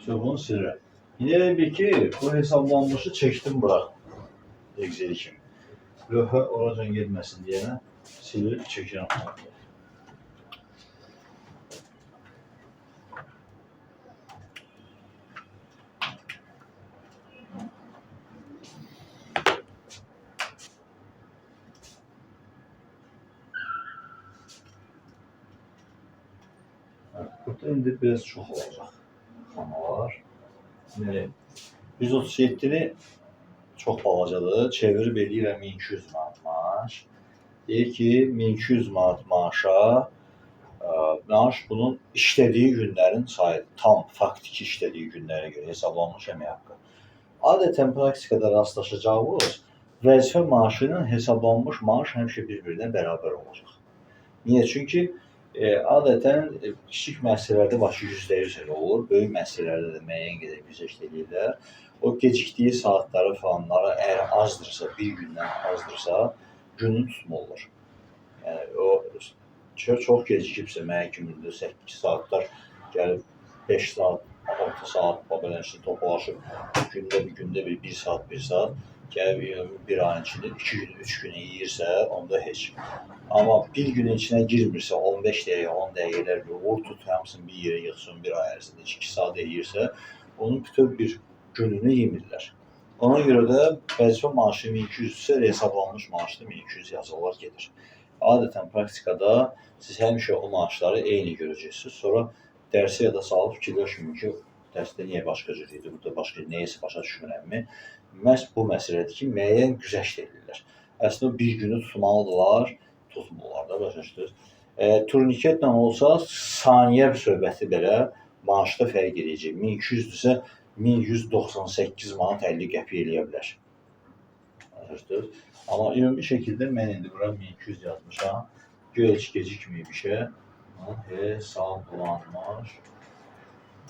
Çoxunu silirəm. İndi bir ki, bu hesablanmışı çəkdim bura. Excel kimi. Lövhə oracan getməsin deyənə silib çəkirəm. Burada indi biraz çox olacaq. Xanalar. 137-ni çox balacadır. Çevirib eləyirəm 1200 manat maaş. Deyir ki, 1200 manat maaşa maaş bunun işlədiyi günlərin sayıdır. Tam faktiki işlədiyi günlərə görə hesablanmış əmək haqqı. Adətən praktikada rastlaşacağımız vəzifə maaşı ilə hesablanmış maaş həmişə bir-birinə bərabər olacaq. Niyə? Çünki adətən kiçik müəssisələrdə başı %100 elə olur. Böyük müəssisələrdə də müəyyən qədər güzəşt edirlər. O gecikdiyi saatları falanları əgər azdırsa, bir gündən azdırsa, gününü tutmurlar. Yəni, o çox gecikibsə, mənə kimi 8 saatlar gəlib 5 saat, 6 saat beləcə toplaşıb, gündə bir saat, gəlib bir ayın içində 2 gün, 3 gün yeyirsə, onda heç. Amma bir günün içinə girmirsə, 15 dəqiqə, 10 dəqiqələr vur tut, hamısını bir yerə yığsın, bir ay ərzində 2 saat yeyirsə, onun bütöv bir gününü yemirlər. Ona görə də vəzifə maaşı 1200-sə, hesablanmış maaşda 1200 yazılar gedir. Adətən praktikada siz həmişə o maaşları eyni görəcəksiniz. Sonra dərsi yada salıb fikirləşməyin ki, dərsdə niyə başqa cür idi, burada başqa neyəsə başa düşmürəmmi? Məhz bu məsələdir ki, müəyyən güzəşt edirlər. Əslində bir günü tutmalıdırlar, tutmurlar da, başa düşdünüz. Turniketlə olsa, saniyə söhbəti belə maaşda fərq edəcək. 1200-dürsə, 1198 manat 50 qəpik eləyə bilər. Başa düşdünüz. Amma ümumi şəkildə mən indi bura 1200 yazmışam. Göyə heç gecikməyib işə. Hesablanmış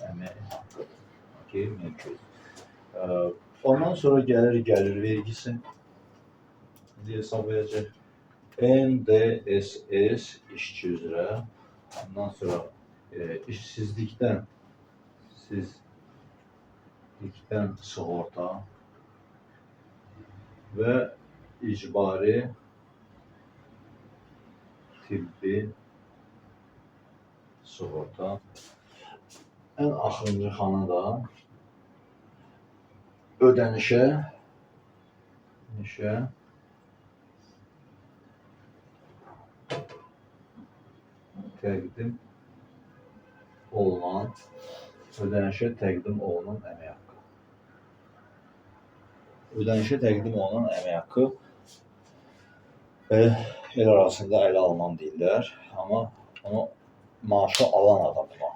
əmək haqqı. 1200. Ondan sonra gəlir vergisi. İndi hesablayacaq. NDSS işçi üzrə. Ondan sonra işsizlikdən sığorta və icbari tibbi sığorta. Ən axırıncı xana da ödənişə təqdim olunan əmək haqqı. Ödənişə təqdim olunan əmək haqqı el arasında ələ alınan deyirlər, amma onu maaşı alan adamına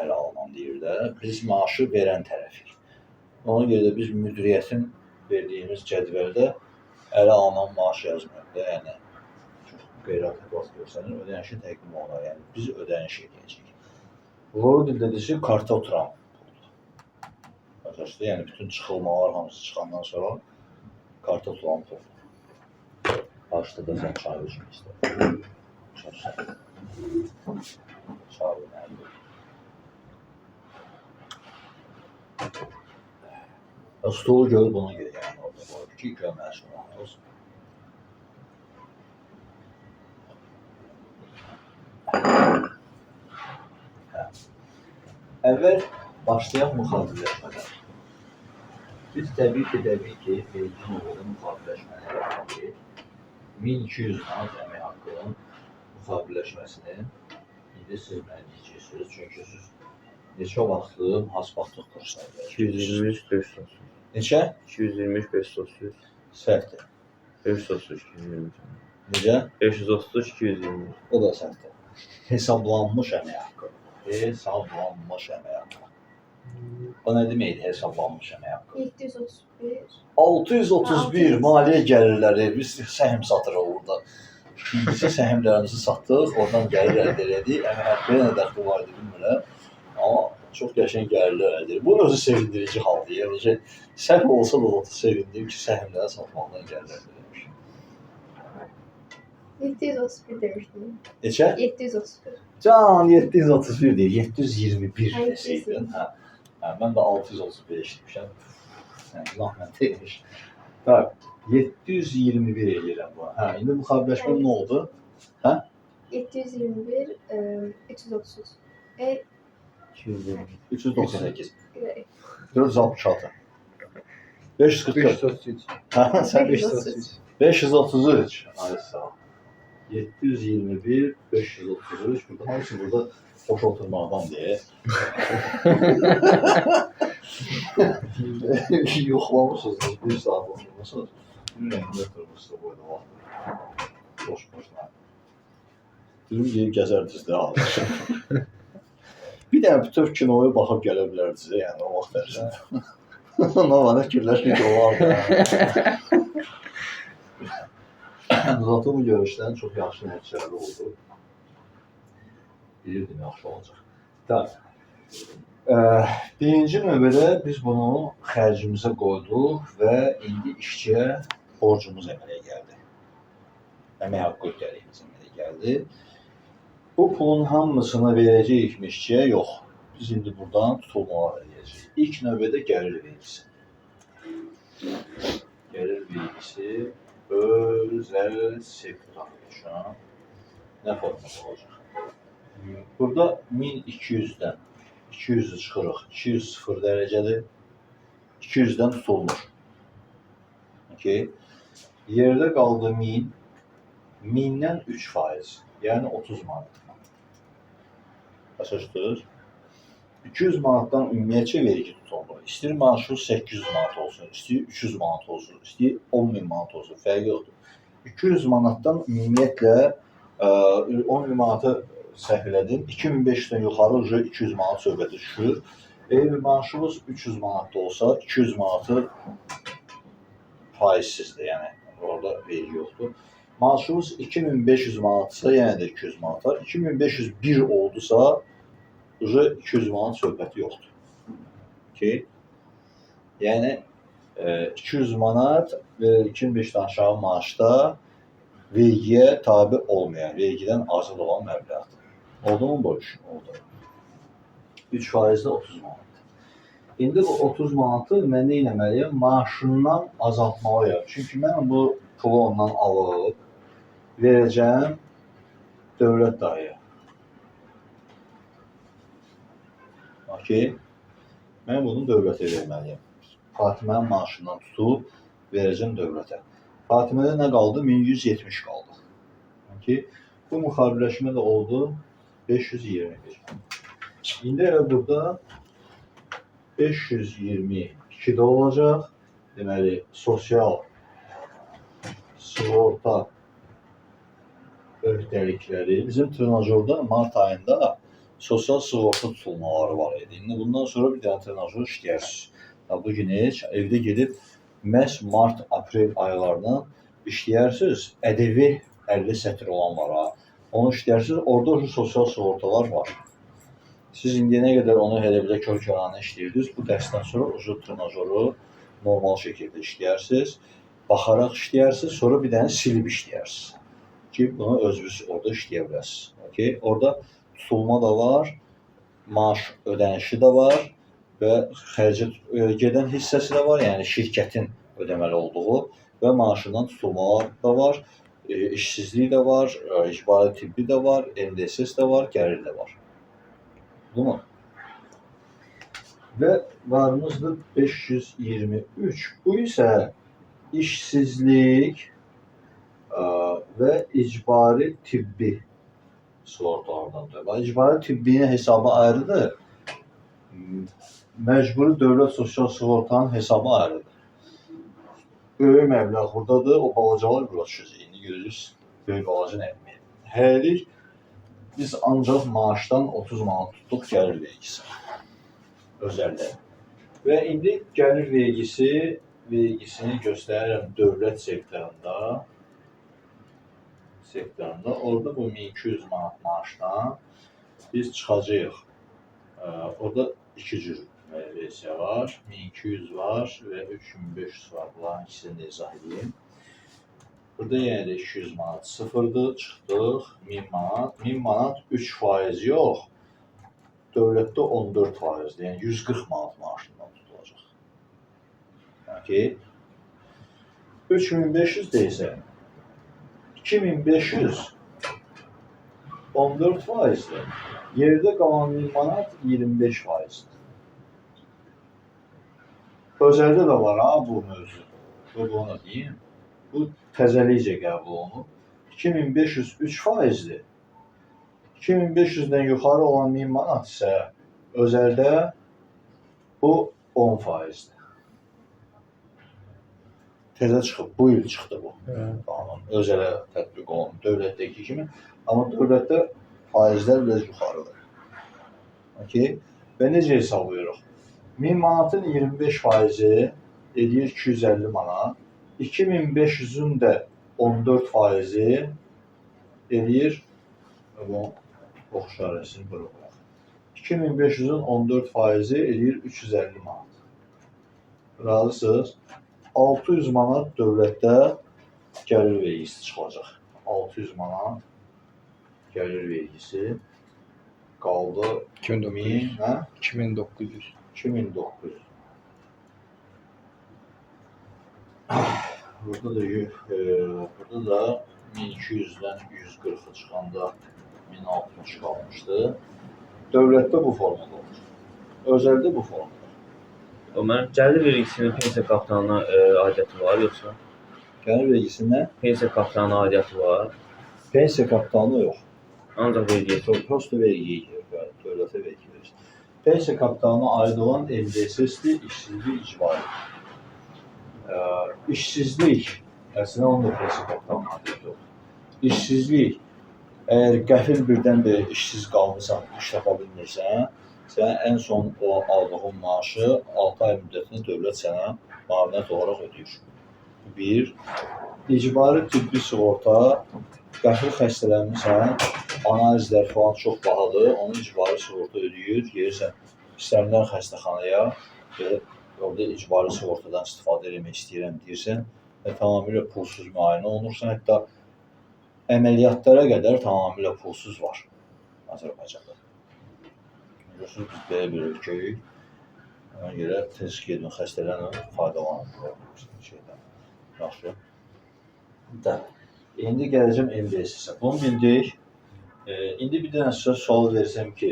ələ alınan deyirlər. Biz maaşı verən tərəfik. Ona görə də biz müdiriyyətin verdiyimiz cədvəldə ələ alınan maaş yazmıyoruz da, yəni çox qeyri-adekvat görsənir, ödənişə təqdim olunan, yəni biz ödəniş edəcəyik. Doğru dildə deyirsə, karta oturan puldur. Başa, yəni bütün çıxılmalar hamısı çıxandan sonra karta oturan puldur. Başda da sən çay içmək istəyir. Çay nədir? Stolu görüb ona görə yəni orada qoyub ki, görməsin olsun. Əvvəl başlayaq müxatirləşmədən. Biz təbii ki, vergi növbədə müxatirləşmələri yapmalıyıq. 1200 manat əmək haqqının müxatirləşməsini indi siz mənə deyəcəksiniz. Çünki siz neçə vaxtlı hasbatlıq kursları 223-530. Neçə? 223-530. Səhvdir. 530-223. Necə? 530-223. O da səhvdir. Hesablanmış əmək haqqı. Hesablanmış əmək haqqı. O nə deməkdir hesablanmış əmək haqqı? 731. 631 maliyyə gəlirləri. Biz səhm satırıq orada. İndisi səhmlərimizi satdıq, oradan gəlir əldə elədik. Əmək haqqı nə dəxli var idi bilmirəm. Amma çox qəşəng gəlirlər əldə edir. Bu özü sevindirici haldır. Yəni səhv olsa da sevindim ki, səhmləri satmaqdan gəlirlər eləmiş. 731 demişdim. Neçə? 731. Can 731 deyil, 721 deseydin. Hə, mən də 635 demişəm. Yəni zəhmət deyilmiş. Bax, 721 eləyirəm bu. Hə, indi müxaviləşmə nə oldu? Hə? 721, 330. 220. 398. 4. 466. 544. 533. Hə, sən 533. 533. Ay sağ ol. 721, 533. Burada hamısı burada boş oturmaqdan deyə. Yoxlamışsınız, bir saat oturmuşsunuz. Bilmirəm, nə oturmuşsunuz bu oyunda vaxt. Boş-boşuna. Dedim, yeyib gəzərdiniz də alır. Bir dənə bütöv kinoya baxıb gələ bilərdiniz, yəni o vaxt ərzində. Ona bana fikirləşdik olardı. Zaten bu görüşdən çox yaxşı nəticələri oldu. Bilirdim, yaxşı olacaq. Tak. Birinci növbədə biz bunu xərcimizə qoyduq və indi işçiyə borcumuz əmələ gəldi. Əmək haqqı öhdəliyimiz əmələ gəldi. Bu pulun hamısını verəcəyik işçiyə? Yox. Biz indi buradan tutulmalar edəcəyik. İlk növbədə gəlir vergisi. Gəlir vergisi özəl sektor üçün nə formada olacaq? Burada 1200-dən 200-ü çıxırıq. 200 0 dərəcədir. 200-dən tutulmur. Okay. Yerdə qaldı 1000. 1000-dən 3%. Yəni 30 manat. Başa düşdünüz? 200 manatdan ümumiyyətcə vergi tutulur. İstəyir maaşı 800 manat olsun, istəyir 300 manat olsun, istəyir 10.000 manat olsun, fərqi yoxdur. 200 manatdan ümumiyyətlə 10.000 manatı səhv elədim. 2500-dən yuxarı 200 manat söhbəti düşür. Eğer maaşımız 300 manat da olsa 200 manatı faizsizdir, yəni orada vergi yoxdur. Maaşımız 2500 manatsa yenə də 200 manat var. 2501 oldusa 200 manat söhbəti yoxdur. Okay. Yəni 200 manat və 2005-dən aşağı maaşda vergiyə tabi olmayan, vergidən azad olan məbləğdir. Oldu mu bu iş? Oldu. 3%də 30 manat. İndi bu 30 manatı mən nə etməliyəm? Maaşından azaltmalıyam. Çünki mən bu pulu ondan alıb verəcəm dövlət dayıya. Okay. Mən bunu dövlətə verməliyəm. Fatimənin maaşından tutub verəcəm dövlətə. Fatimədə nə qaldı? 1170 qaldı. Okay. Bu müxariləşmə də oldu 521. İndi elə burada 522 də olacaq. Deməli, sosial sığorta öhdəlikləri. Bizim trenajördə mart ayında sosial sığorta tutulmaları var idi. İndi bundan sonra bir dənə trenajör işləyərsiniz. Bu gün heç evdə gedib məhz mart, aprel aylarından işləyərsiniz. ƏDV 50 sətr olan var ha. Onu işləyirsiniz, orada sosial sığortalar var. Siz indiyə nə qədər onu elə bilə kör-körənə işləyirdiniz, bu dərsdən sonra ucu trenajoru normal şəkildə işləyirsiniz, baxaraq işləyirsiniz, sonra bir dənə silib işləyirsiniz ki, bunu özünüz orada işləyə biləsiniz. Okay? Orada tutulma da var, maaş ödənişi də var və xərcə gedən hissəsi də var, yəni şirkətin ödəməli olduğu və maaşından tutulmalar da var. İşsizlik də var, icbari tibbi də var, NDSS də var, gəlir də var. Değil mi? Və varımızdır 523. Bu isə işsizlik və icbari tibbi sığortalardandır. İcbari tibbinin hesabı ayrıdır. Məcburi dövlət sosial sığortanın hesabı ayrıdır. Böyük məbləğ buradadır, o balacalar bura düşəcək. İndi görürüz, böyük balaca nə etməyir. Hələlik biz ancaq maaşdan 30 manat tutduq gəlir vergisi. Özəldə. Və indi gəlir vergisini göstərirəm dövlət sektorunda. Orada bu 1200 manat maaşdan biz çıxacağıq. Orada iki cür versiya var. 1200 var və 3500 var. Bunların ikisini də izah edeyim. Burada yenə də 200 manat sıfırdır. Çıxdıq 1000 manat. 1000 manat 3% yox. dövlətdə 14%, yəni 140 manat maaşından tutulacaq. Okay. 3500 deyilsə 2500 14%-dir. Yerdə qalan 1000 manat 25%-dir. Özəldə də var ha bu mövzu. Bunu deyim. Bu təzəlikcə qəbul olunub. 2500 3%-dir. 2500-dən yuxarı olan 1000 manat isə özəldə bu 10%-dir. Təzə çıxıb, bu il çıxdı bu. Qanun özələ tətbiq olunub, dövlətdəki kimi. Amma dövlətdə faizlər biraz yuxarıdır. Okay. Və necə hesablayırıq? 1000 manatın 25%-i edir 250 manat. 2500-ün də 14%-i edir, bu oxşarəsini bura qoyaq. 2500-ün 14%-i edir 350 manat. Razısınız? 600 manat dövlətdə gəlir vergisi çıxacaq. 600 manat gəlir vergisi qaldı 2900. hə? 2900. 2900. Burada da 1200-dən 140-a çıxanda 1060 qalmışdı. Dövlətdə bu formada olur. Özəldə bu formada. O mənim gəlir vergisinin pensiya kapitalına aidiyyatı var yoxsa? Gəlir vergisindən Pensiya kapitalına aidiyyatı var. pensiya kapitalına yox. Ancaq vergi. Prosto vergi verir, dövlətə vergi verir. Pensiya kapitalına aid olan NDSS-dir, işsizlik icbari. İşsizlik, əslində onun da pensiya kapitalına aidiyyatı yox. İşsizlik, əgər qəfil birdən-birə işsiz qalmısan, iş tapa bilmirsən, sən ən son o aldığın maaşı 6 ay müddətində dövlət sənə müavinət olaraq ödəyir. Bir, icbari tibbi sığorta, qəfil xəstələnmirsən, analizlər falan çox bahadır, onu icbari sığorta ödəyir, gelirsən istənilən xəstəxanaya və orada icbari sığortadan istifadə etmək istəyirəm deyirsən və tamamilə pulsuz müayinə olunursan, hətta əməliyyatlara qədər tamamilə pulsuz var Azərbaycanda. Biliyorsunuz, biz belə bir ölkəyik. Ona görə tez gedin xəstələnən faydalanın şeydən. Yaxşı. İndi gələcəm MDS-ə. Bunu bildik. İndi bir dənə sizə sual versəm ki,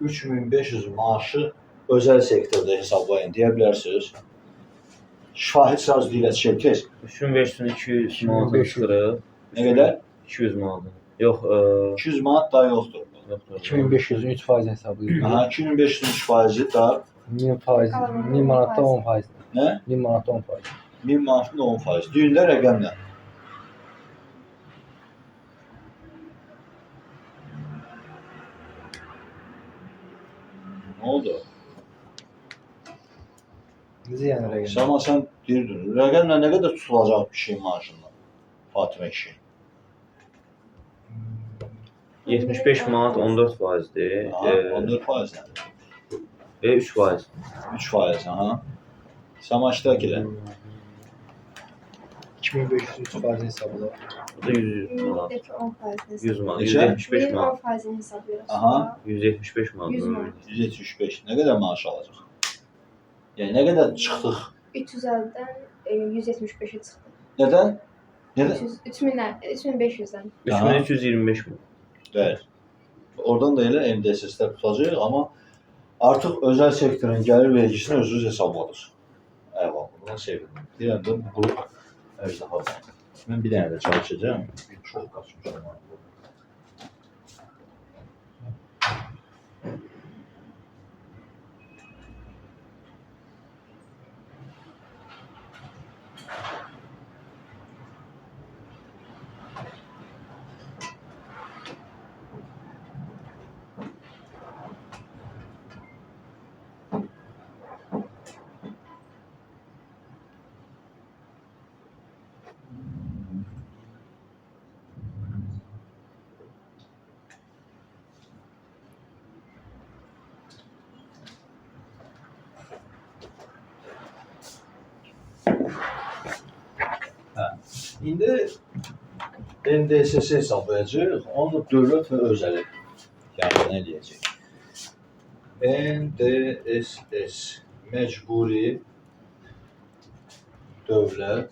3500 maaşı özəl sektorda hesablayın deyə bilərsiniz. Şahid sözü ilə çəkir. 3500-ün 200 manatını çıxırıq. Nə qədər? 200 manatını. Yox, 200 manat daha yoxdur. yoxdur. 2500'ün 3% hesablayırıq. Aha, 2500'ün 3% da 1000 manatda 10%. nə? 1000 manatda 10%. 1000 manatın da 10%. Düyünlər rəqəmlə. Nə oldu? Necə yəni rəqəm? Sama sən deyirdin, rəqəmlə nə qədər tutulacaq bir şeyin maaşından? Fatimə kişi. 75 manat 14%-dir. 14% nədir? 3%. 3%, aha. Sama iştirak elə. 2500 3% hesablayırıq. Bu da 100 manat. Üniversitedeki 10%. 100 manat. Neçə? 175 manat. 10%'ini hesaplıyoruz. Aha. 175 manat. 100 manat. 175. Nə qədər maaş alacaq? Yəni nə qədər çıxdıq? 350'den 175'e çıktı. Nədən? Nədən? 3500'den. 3325 manat. Bəli. Oradan da elə MDSS-lər tutacaq, amma artıq özəl sektorun gəlir vergisini özünüz hesabladınız. Əvvəl, buna sevindim. Deyirəm də bu əjdahadır. Mən bir dənə də çalışacağım. Çox qaçmışam. İndi NDSS hesablayacaq, onu da dövlət və özəli yəni nə deyəcək. NDSS məcburi dövlət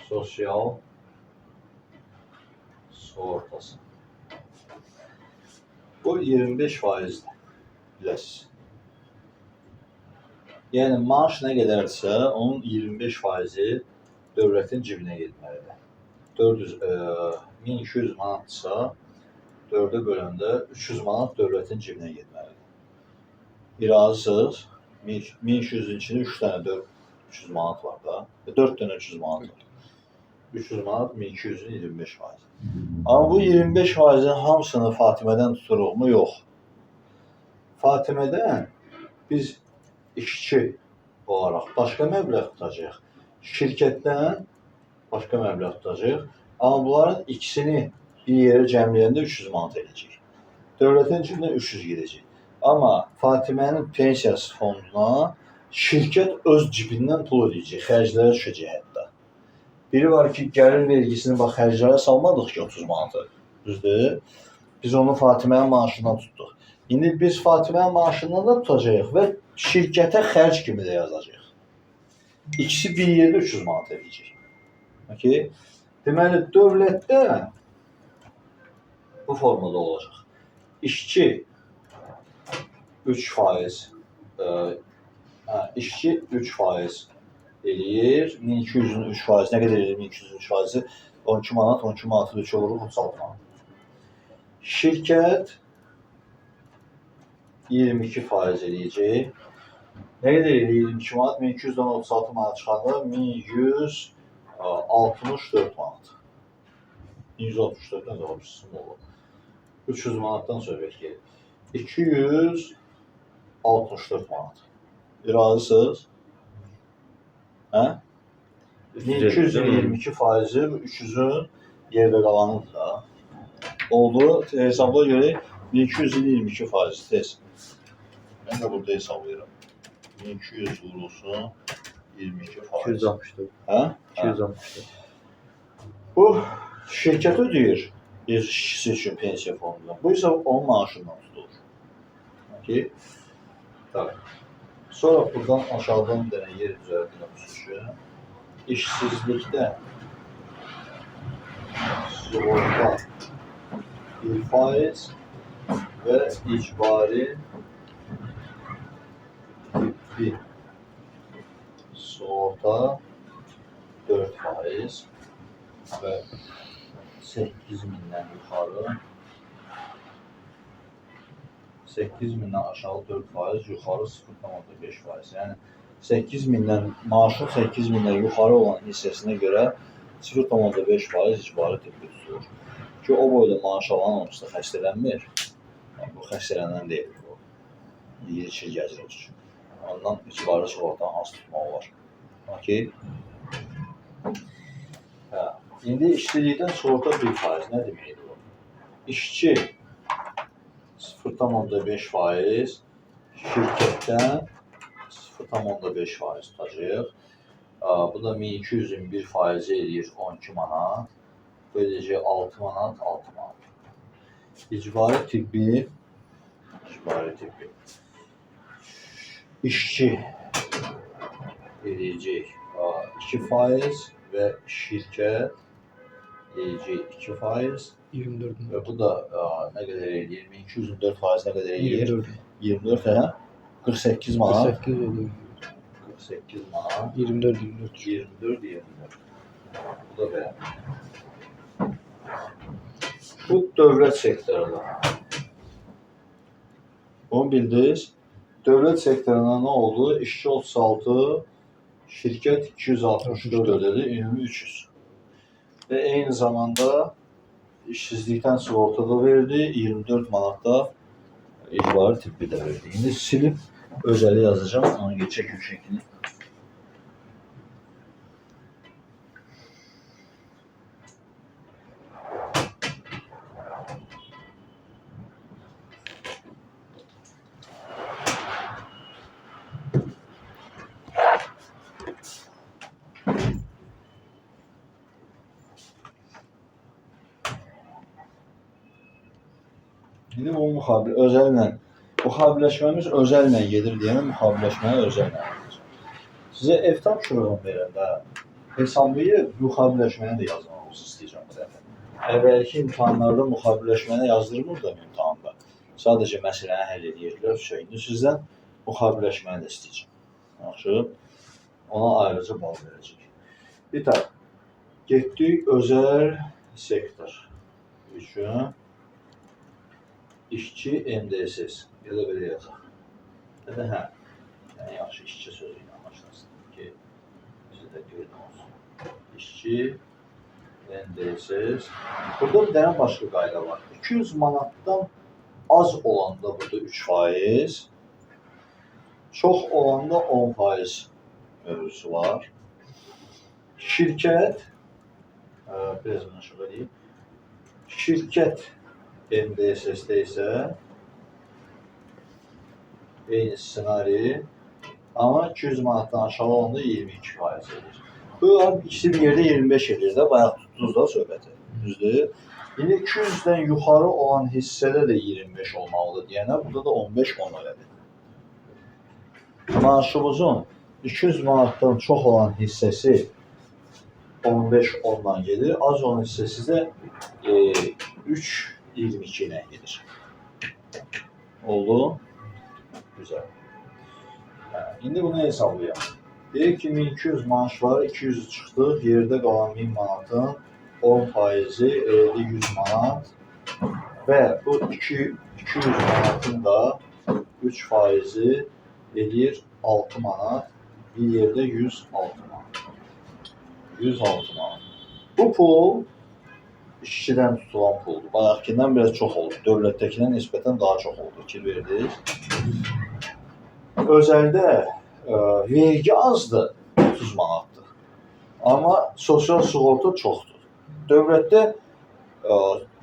sosial sığortası. Bu 25%'dir. Biləsiniz. Yəni maaş nə qədərsə, onun 25%-i dövlətin cibinə getməlidir. 1200 manatsa 4-ə böləndə 300 manat dövlətin cibinə getməlidir. Bir razısınız. 1200-ün içində 3 dənə 300 manat var da. 4 dənə 300 manat var. 300 manat 1200-ün 25%. Amma bu 25%-in hamısını Fatimədən tuturuqmu? Yox. Fatimədən biz işçi olaraq başqa məbləğ tutacağıq. Şirkətdən başqa məbləğ tutacağıq. Amma bunların ikisini bir yerə cəmləyəndə 300 manat edəcək. Dövlətin cibinə 300 gedəcək. Amma Fatimənin pensiyası fonduna şirkət öz cibindən pul ödəyəcək, xərclərə düşəcək hətta. Biri var ki, gəlir vergisini bax xərclərə salmadıq ki 30 manatı. Düzdür? Biz onu Fatimənin maaşından tutduq. İndi biz Fatimənin maaşından da tutacağıq və şirkətə xərc kimi də yazacaq. İkisi bir yerdə 300 manat edəcək. Okay? Deməli, dövlətdə bu formada olacaq. İşçi 3%, işçi 3% eləyir. 1200-ün 3%, nə qədər eləyir 1200-ün 3%? 12 manat, 12 manatı 3 olur, 36 manat. Şirkət 22% eləyəcək. Nə qədər eləyir 22 manat? 1200-dən 36 manat çıxanda 1164 manat. 1164 nə olur? 300 manatdan söhbət gedir. 264 manat. Razısınız? Hə? 1222%-i 300-ün yerdə qalanıdır da. Oldu. Hesabla görə 1222% tez. Mən də burada hesablayıram. 1200 vurulsun 22%. 264. Hə? 264. Bu şirkət ödəyir işçisi üçün pensiya fonduna. Bu isə onun maaşından tutulur. Okay? Tabii. Sonra buradan aşağıdan bir dənə yer düzəltmişik ki, işsizlikdə sığorta 1% və icbari tibbi sığorta 4% və 8000-dən yuxarı 8000-dən aşağı 4%, yuxarı 0,5%. Yəni 8000-dən maaşın 8000-dən yuxarı olan hissəsinə görə 0,5% icbari tibbi tutulur. Ki o boyda maaş alan olsa xəstələnmir. Bu xəstələnən deyil bu. Yiyir-içir gəzir üçün. Ondan icbari sığortanı az tutmaq olar. Okay. Hə. İndi işçilikdən sığorta 1% nə deməkdir bu? İşçi 0,5%, şirkətdən 0,5% tutacaq. Bu da 1200-ün 1%-i eləyir 12 manat. Bu edəcək 6 manat, 6 manat. İcbari tibbi işçi eləyəcək 2% və şirkət eləyəcək 2%. 24. Və bu da nə qədər eləyir? 1200-ün 4% nə qədər eləyir? 24 hə? 48 manat. 48 oluyor. 48 manat. 24. 24. Bu da belə. Bu dövlət sektorunda. Bunu bildiniz. Dövlət sektorunda nə oldu? İşçi 36, şirkət 264 ödedi, ümumi 300. Və eyni zamanda işsizlikdən sığorta da verdi, 24 manat da icbari tibbi də verdi. İndi silib özəli yazacağım, onu geçək şeklini. İndi bu müxabir özəllə Müxaviləşməmiz özəllə gedir deyəndə müxaviləşməyə özəllə gedir. Sizə ev tapşırığını verəndə hesablayıb müxaviləşməyə də yazmanızı istəyəcəm bu dəfə. Əvvəlki imtahanlarda müxaviləşməni yazdırmırdım imtahanda. Sadəcə məsələni həll edirdilər. İndi sizdən müxaviləşməni də istəyəcəm. Yaxşı. Ona ayrıca bal verəcək. Bir tane. Getdik özəl sektor üçün işçi MDSS. Ya da belə yazaq. Ya da hə. Yəni yaxşı işçi sözü ilə başlasın ki, sizə qeyd olsun. İşçi MDSS. Burada bir dənə başqa qayda var. 200 manatdan az olanda burada 3%, çox olanda 10% mövzusu var. Şirkət, biraz bunu aşağı edeyim. Şirkət MDSS-də isə eyni ssenari, amma 200 manatdan aşağı olanda 22% edir. Bu ikisi bir yerdə 25 edir də, bayaq tutdunuz da söhbəti. Düzdür? İndi 200-dən yuxarı olan hissədə də 25 olmalıdır deyənə, burada da 15-10 elədir. Maaşımızın 200 manatdan çox olan hissəsi 15-10'dan gedir, az olan hissəsi də 3-22 ilə gedir. Oldu? Güzel. İndi bunu hesablayalım. Deyək ki, 1200 maaş var, 200 çıxdı, yerdə qalan 1000 manatın 10%-i 100 manat və bu 200 manatın da 3%-i edir 6 manat, bir yerdə 106 manat. 106 manat. Bu pul işçidən tutulan puldur. Bayaqkindən biraz çox oldu. Dövlətdəkindən nisbətən daha çox oldu. Fikir verdiniz. Özəldə vergi azdır, 30 manatdır. Amma sosial sığorta çoxdur. Dövlətdə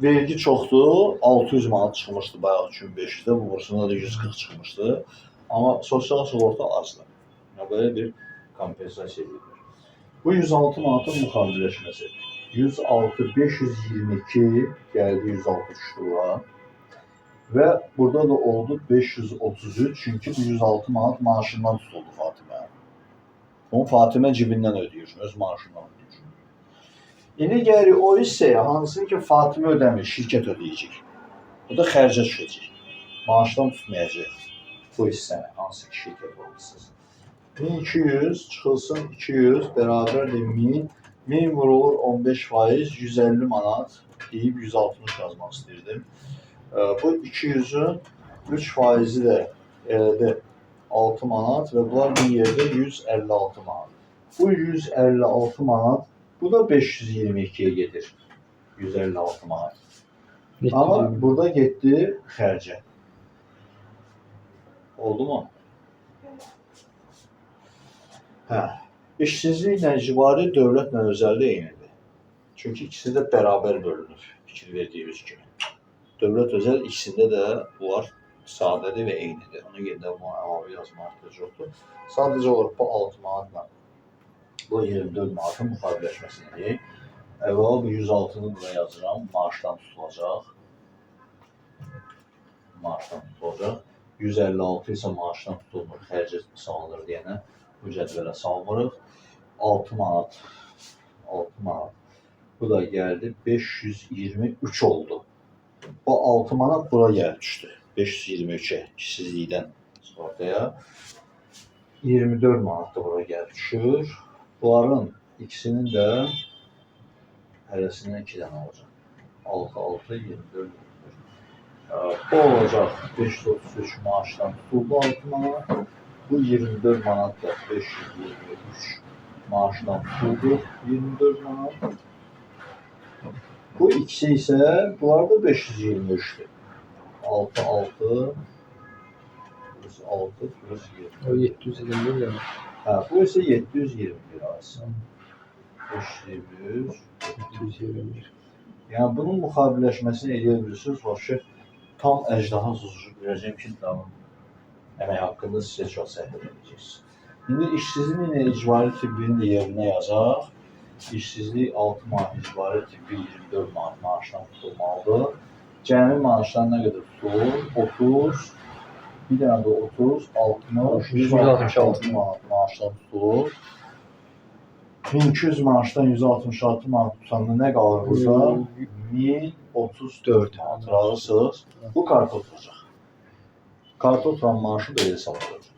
vergi çoxdur, 600 manat çıxmışdı bayaq 2005-də, bu bursunda da 140 çıxmışdı. Amma sosial sığorta azdır. Böyle bir kompensasiya edilir. Bu 106 manatın müxaviləşməsi. 106, 522 gəldi, 106 düşdü bura. Və burada da oldu 533, çünki bu 106 manat maaşından tutuldu Fatimə. Onu Fatimə cibindən ödəyir, öz maaşından ödəyir. İndi gəlir o hissəyə, hansını ki Fatimə ödəmir, şirkət ödəyəcək. O da xərcə düşəcək. Maaşdan tutmayacaq bu hissəni, hansı ki şirkət olursunuz. 1200 çıxılsın 200 bərabərdir 1000. 1000 vurulur 15%, 150 manat deyib 160 yazmaq istəyirdim. Bu 200'ün 3%-i də elədi 6 manat və bunlar bir yerdə 156 manat. Bu 156 manat, bu da 522'ye gedir. 156 manat. Amma burada getdi xərcə. Oldu mu? Hə. İşsizliklə icbari dövlətlə özəldə eynidir. Çünki ikisi də bərabər bölünür, fikir verdiyimiz kimi. Dövlət özəl ikisində də bunlar sadədir və eynidir. Ona görə də buna əlavə yazmaq ehtiyac yoxdur. Sadəcə olaraq bu 6 manatla bu 24 manatın müxaviləşməsini əvvəla bu 106'nı buraya yazıram, maaşdan tutulacaq. Maaşdan tutulacaq. 156 isə maaşdan tutulmur, xərcə salınır deyənə bu cədvələ salmırıq. 6 manat. 6 manat. Bu da gəldi 523 oldu. O 6 manat bura gəlib düşdü. 523'e işsizlikdən sığortaya. 24 manat da bura gəlib düşür. Bunların ikisinin də hərəsindən 2 dənə olacaq. 6, 24. Bu olacaq 533 maaşdan tutuldu 6 manat. Bu 24 manat da 523 maaşdan tutuldu 24 manat. Bu ikisi ise bunlar da 523'tür. 6, 6 plus 6 plus 20. O 721 yani. Ha, bu ise 721 aslında. 521. 721. Yani bunun müxaviləşməsini edə bilirsiniz. Vəbşə tam əjdaha susucu verəcəm ki, əmək haqqında sizə çox səhv edəcəksiniz. İndi işsizliyin icbari tibbini də yerinə yazaq. İşsizlik 6 manat, icbari tibbi 24 manat maaşdan tutulmalıdır. Cəmi maaşdan nə qədər tutulur? 30 Bir dənə də 30, 60, 166 manat maaşdan tutulur. 1200 maaşdan 166 manat tutanda nə qalır burada? 1034 manat. Razısınız? Bu karta oturacaq. Karta oturan maaşı belə hesab olacaq.